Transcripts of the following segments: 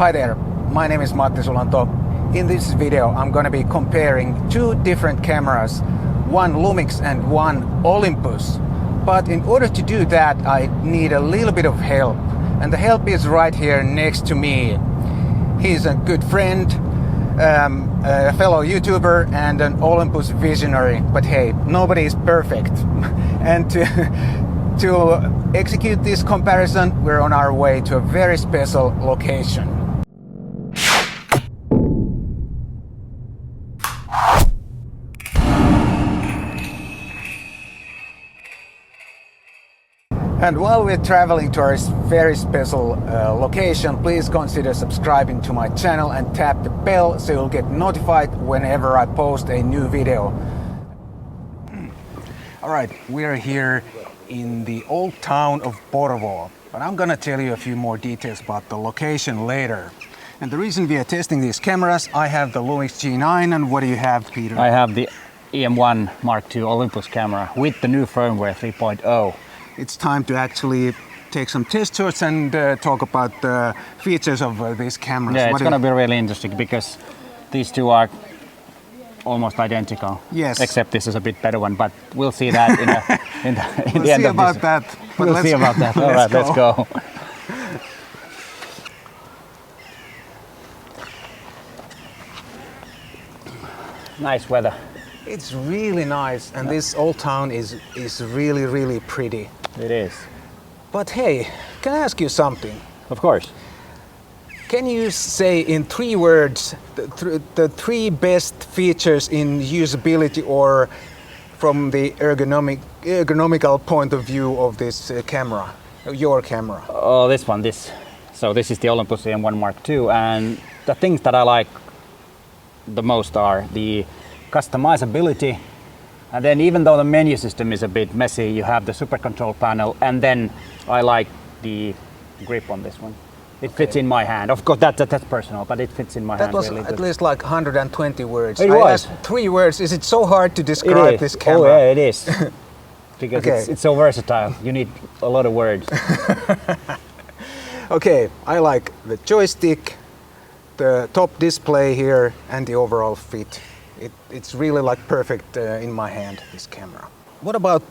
Hi there, my name is Matti Sulanto. In this video I'm going to be comparing two different cameras, one Lumix and one Olympus. But in order to do that I need a little bit of help, and the help is right here next to me. He's a good friend, a fellow YouTuber and an Olympus visionary, but hey, nobody is perfect. And to execute this comparison, we're on our way to a very special location. And while we're traveling to our very special location, please consider subscribing to my channel and tap the bell so you'll get notified whenever I post a new video. Alright, we're here in the old town of Porvoo, but I'm gonna tell you a few more details about the location later. And the reason we are testing these cameras, I have the Lumix G9, and what do you have, Peter? I have the E-M1mk2 Olympus camera with the new firmware 3.0. It's time to actually take some test shots and talk about the features of these cameras. Yeah, it's going to be really interesting because these two are almost identical. Yes. Except this is a bit better one, but we'll see that in the end of this. We'll see about that. We'll see about that. All right, let's go. Nice weather. It's really nice, and this old town is really, really pretty. It is. But hey, can I ask you something? Of course. Can you say in 3 words the 3 best features in usability or from the ergonomical point of view of this camera, your camera? Oh, this one, So this is the Olympus E-M1mk2, and the things that I like the most are the customizability, and then even though the menu system is a bit messy, you have the super control panel, and then I like the grip on this one. It fits in my hand. Of course, that's personal, but it fits in my hand really good. That was at least like 120 words. It I was. asked 3 words. Is it so hard to describe this camera? Oh yeah, it is. Because it's so versatile. You need a lot of words. Okay, I like the joystick, the top display here, and the overall fit. It's really like perfect in my hand, this camera. What about,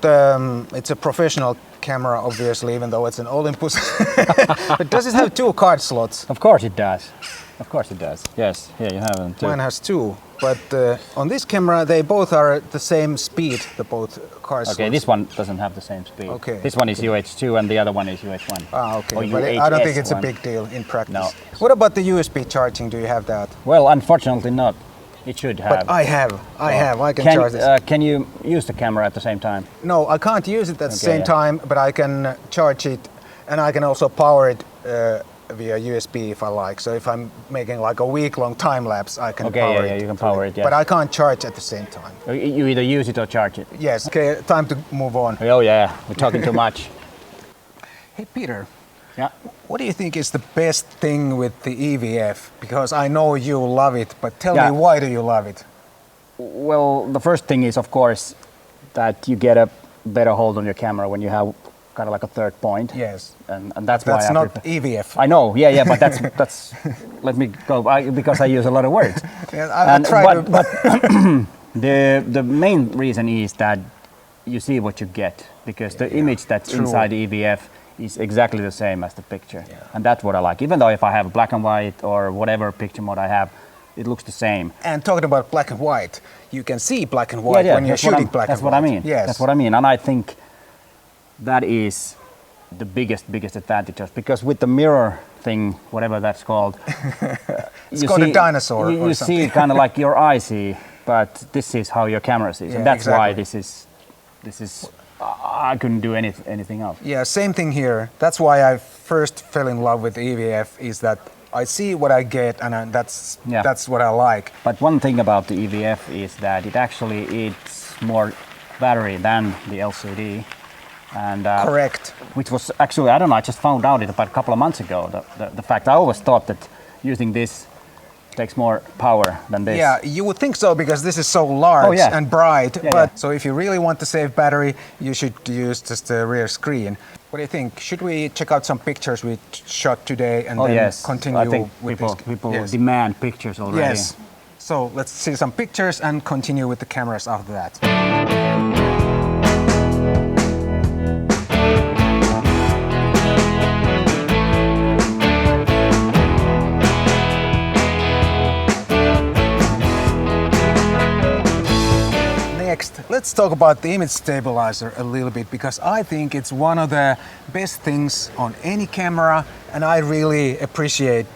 it's a professional camera obviously, even though it's an Olympus. But does it have 2 card slots? Of course it does. Of course it does. Yes, here you have them too. Mine has 2, but on this camera they both are at the same speed, the both card slots. Okay, this one doesn't have the same speed. Okay. This one is UH2 and the other one is UH1. Ah, okay. Or But I don't think it's a UHS1. big deal in practice. No. What about the USB charging? Do you have that? Well, unfortunately not. It should have. But I have. I can charge this. Can you use the camera at the same time? No, I can't use it at the same time, but I can charge it, and I can also power it via USB if I like. So if I'm making like a week-long time lapse, I can power it. Yeah, you can power it. Yes. But I can't charge at the same time. You either use it or charge it. Yes. Okay, time to move on. Oh yeah, we're talking too much. Hey Peter. Yeah. What do you think is the best thing with the EVF? Because I know you love it, but tell me, why do you love it? Well, the first thing is, of course, that you get a better hold on your camera when you have kind of like a third point. Yes. And that's why that's not EVF. I know, yeah, but that's let me go, because I use a lot of words. Yeah, but the main reason is that you see what you get, because the image that's inside the EVF is exactly the same as the picture. Yeah. And that's what I like. Even though if I have black and white or whatever picture mode I have, it looks the same. And talking about black and white, you can see black and white when you're shooting black and white. That's what I mean. Yes. That's what I mean. And I think that is the biggest advantage, because with the mirror thing, whatever that's called, it's called a dinosaur. You see kind of like your eye see, but this is how your camera sees, and that's why this is. I couldn't do anything else. Yeah, same thing here. That's why I first fell in love with EVF, is that I see what I get, and that's what I like. But one thing about the EVF is that it actually eats more battery than the LCD. And, correct. Which was actually, I don't know, I just found out it about a couple of months ago. The fact I always thought that using this takes more power than this. Yeah, you would think so because this is so large and bright. Yeah. So if you really want to save battery, you should use just the rear screen. What do you think? Should we check out some pictures we shot today and then continue I think with people demand pictures already. Yes. So let's see some pictures and continue with the cameras after that. Next, let's talk about the image stabilizer a little bit because I think it's one of the best things on any camera, and I really appreciate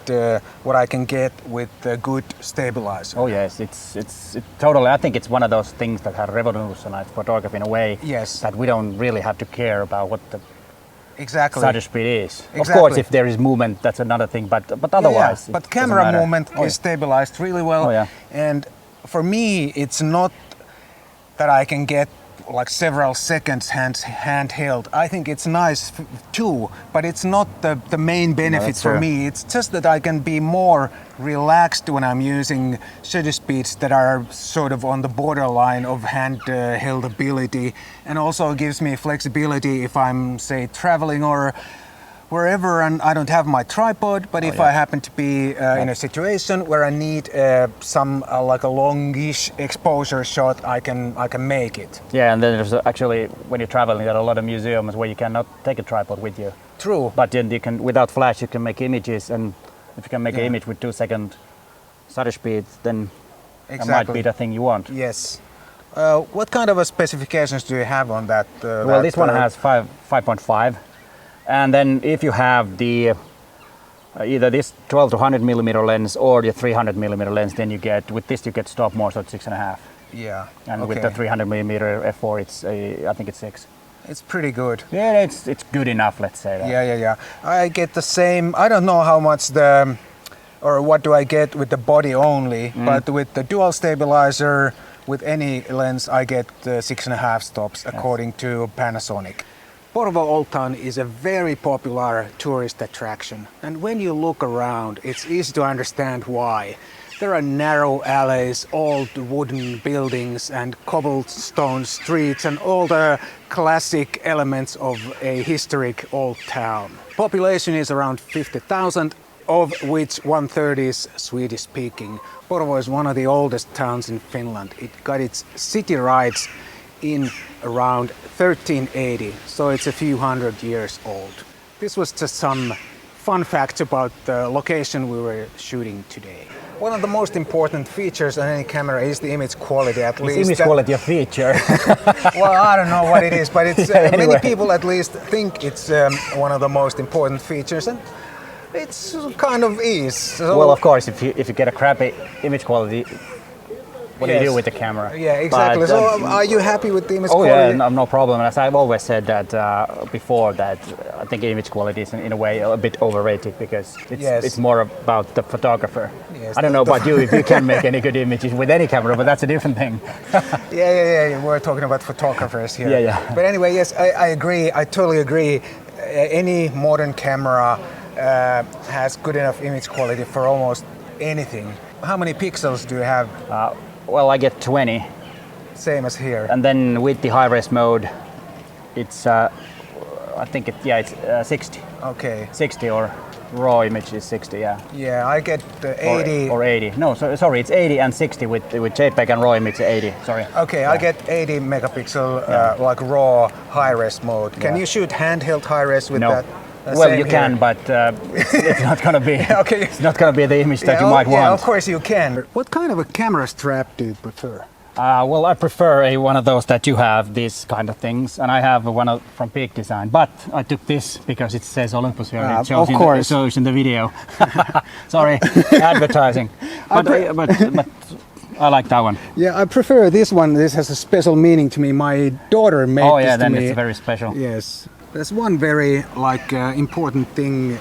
what I can get with a good stabilizer. Oh yes, it's totally. I think it's one of those things that have revolutionized photography in a way. Yes. That we don't really have to care about what the shutter speed is. Exactly. Of course, if there is movement, that's another thing. But otherwise, but camera movement is stabilized really well. Oh, yeah. And for me, it's not that I can get like several seconds handheld. I think it's nice too, but it's not the main benefit for me. It's just that I can be more relaxed when I'm using shutter speeds that are sort of on the borderline of handheld ability, and also gives me flexibility if I'm, say, traveling or wherever and I don't have my tripod, but if I happen to be in a situation where I need some like a longish exposure shot, I can make it. Yeah, and then there's actually, when you're traveling, there are a lot of museums where you cannot take a tripod with you. True. But then you can, without flash, you can make images, and if you can make an image with 2-second shutter speed, then that might be the thing you want. Yes. What kind of specifications do you have on that? Well, this one has 5.5. And then if you have the either this 12 to 100 millimeter lens or the 300 millimeter lens, then you get, with this you get stop motion at 6.5. Yeah. And with the 300 millimeter f4, it's I think it's 6. It's pretty good. Yeah, it's good enough, let's say that. Yeah. I get the same. I don't know how much or what do I get with the body only, but with the dual stabilizer, with any lens, I get 6.5 stops according to Panasonic. Porvoo Old Town is a very popular tourist attraction, and when you look around, it's easy to understand why. There are narrow alleys, old wooden buildings and cobblestone streets and all the classic elements of a historic old town. Population is around 50,000, of which 1/3 is Swedish speaking. Porvoo is one of the oldest towns in Finland. It got its city rights in around 1380, so it's a few hundred years old. This was just some fun facts about the location we were shooting today. One of the most important features on any camera is the image quality, at least. Is image quality a feature? Well, I don't know what it is, but it's anyway. Many people at least think it's one of the most important features, and it's kind of is. So, well, of course, if you get a crappy image quality, what do you do with the camera? Yeah, exactly. But, so are you happy with the image quality? Yeah, no problem. As I've always said that before, that I think image quality is in a way a bit overrated because it's more about the photographer. Yes, I don't know about you if you can make any good images with any camera, but that's a different thing. Yeah. We're talking about photographers here. Yeah. But anyway, yes, I agree. I totally agree. Any modern camera has good enough image quality for almost anything. How many pixels do you have? Well, I get 20. Same as here. And then with the high-res mode, it's I think it's 60. Okay. 60, or raw image is 60. Yeah. Yeah, I get 80. Or 80. No, sorry, it's 80 and 60 with JPEG and raw image 80. Sorry. Okay, yeah. I get 80 megapixel like raw high-res mode. Can you shoot handheld high-res with that? Well, you can, but it's not going to be. Okay. It's not going to be the image that you might want. Yeah, of course you can. What kind of a camera strap do you prefer? Well, I prefer one of those that you have, these kind of things, and I have one from Peak Design. But I took this because it says Olympus here. It shows it shows in the video. Sorry, advertising. But I like that one. Yeah, I prefer this one. This has a special meaning to me. My daughter made this to me. Oh yeah, then it's very special. Yes. There's one very important thing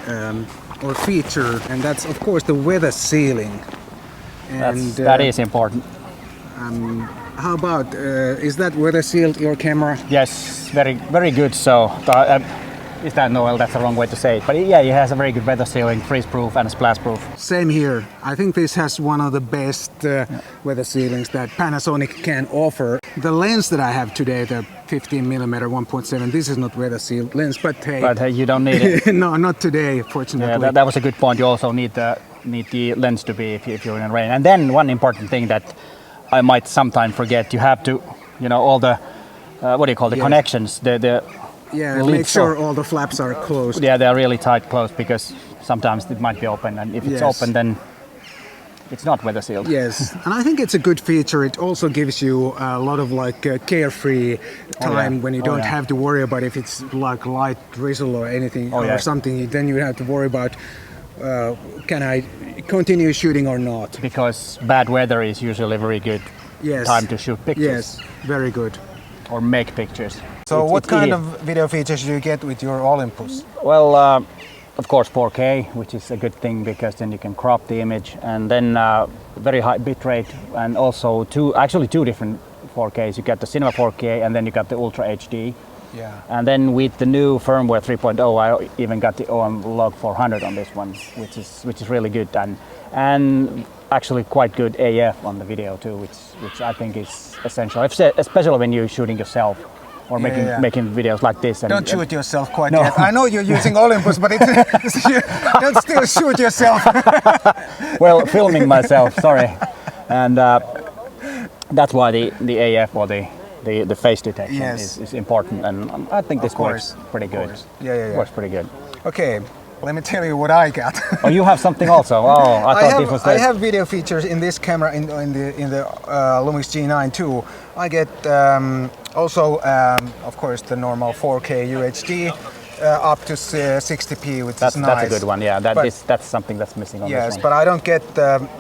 or feature, and that's of course the weather sealing. And that is important. How about is that weather sealed your camera? Yes, very good. So Is that no? Well, that's the wrong way to say it. But yeah, it has a very good weather sealing, freeze-proof, and splash-proof. Same here. I think this has one of the best weather sealings that Panasonic can offer. The lens that I have today, the 15mm 1.7, this is not weather sealed lens, but hey. But you don't need it. No, not today, fortunately. Yeah, that was a good point. You also need the lens to be if you're in rain. And then one important thing that I might sometime forget, you have to, all the what do you call the connections, make sure all the flaps are closed. Yeah, they're really tight closed because sometimes it might be open, and if it's open, then it's not weather sealed. Yes, and I think it's a good feature. It also gives you a lot of carefree time when you don't have to worry about if it's like light drizzle or anything or something. Then you have to worry about can I continue shooting or not? Because bad weather is usually a very good time to shoot pictures. Yes, very good. Or make pictures. So what kind of video features do you get with your Olympus? Well, of course 4K, which is a good thing because then you can crop the image, and then very high bitrate, and also two different 4Ks. You got the Cinema 4K and then you got the Ultra HD. Yeah. And then with the new firmware 3.0, I even got the OM Log 400 on this one, which is really good, and actually quite good AF on the video too, which I think is essential, especially when you're shooting yourself or making videos like this. And don't shoot yourself quite yet. I know you're using Olympus, but don't still shoot yourself. Well, filming myself, sorry, and that's why the AF or the face detection is important, and I think this works pretty good. Yeah. Works pretty good. Okay, let me tell you what I got. Oh, you have something also. Oh, I thought this was. I have video features in this camera in the Lumix G9 too. I get also, of course, the normal 4K UHD. Up to 60p, which is nice. That's a good one, yeah. That's something that's missing on this one. Yes, but I don't get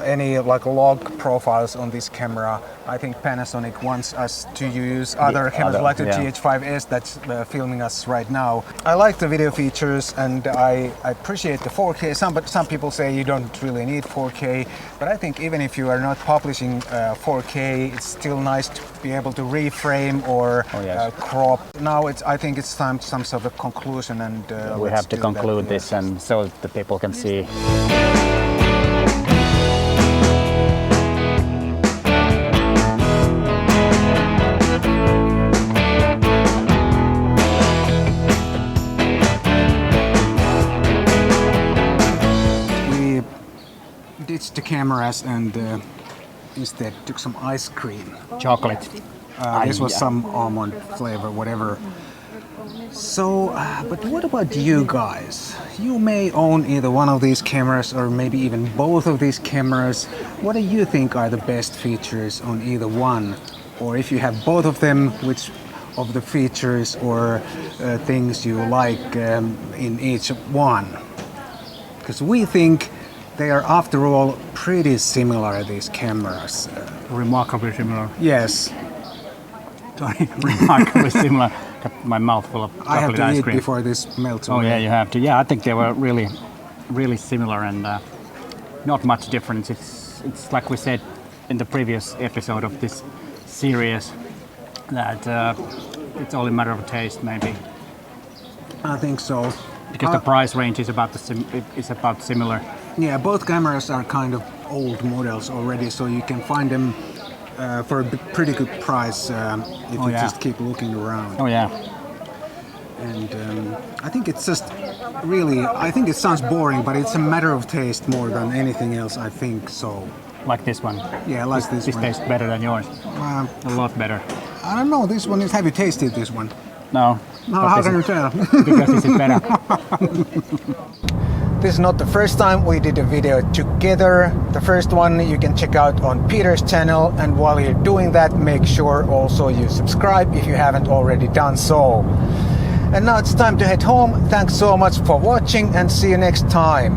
any log profiles on this camera. I think Panasonic wants us to use other cameras like the GH5S that's filming us right now. I like the video features and I appreciate the 4K. Some people say you don't really need 4K, but I think even if you are not publishing 4K, it's still nice to be able to reframe or crop. Now I think it's time for some sort of conclusion, and we have to conclude this and so the people can see. We ditched the cameras and instead took some ice cream. Chocolate. This was some almond flavor, whatever. So, but what about you guys? You may own either one of these cameras or maybe even both of these cameras. What do you think are the best features on either one? Or if you have both of them, which of the features or things you like in each one? Because we think they are, after all, pretty similar, these cameras. Remarkably similar. Yes. Sorry, remarkably similar. Got my mouth full of chocolate ice cream. I have to eat before this melts away. Oh yeah, you have to. Yeah, I think they were really, really similar and not much difference. It's like we said in the previous episode of this series that it's only a matter of taste, maybe. I think so. Because the price range is about similar. Yeah, both cameras are kind of old models already, so you can find them for a pretty good price if you just keep looking around. Oh yeah. And I think it's just really, I think it sounds boring, but it's a matter of taste more than anything else, I think so. Like this one? Yeah, like this one. This tastes better than yours. A lot better. I don't know, this one is, have you tasted this one? No. How can you tell? Because this is better. This is not the first time we did a video together. The first one you can check out on Peter's channel, and while you're doing that, make sure also you subscribe if you haven't already done so. And now it's time to head home. Thanks so much for watching and see you next time.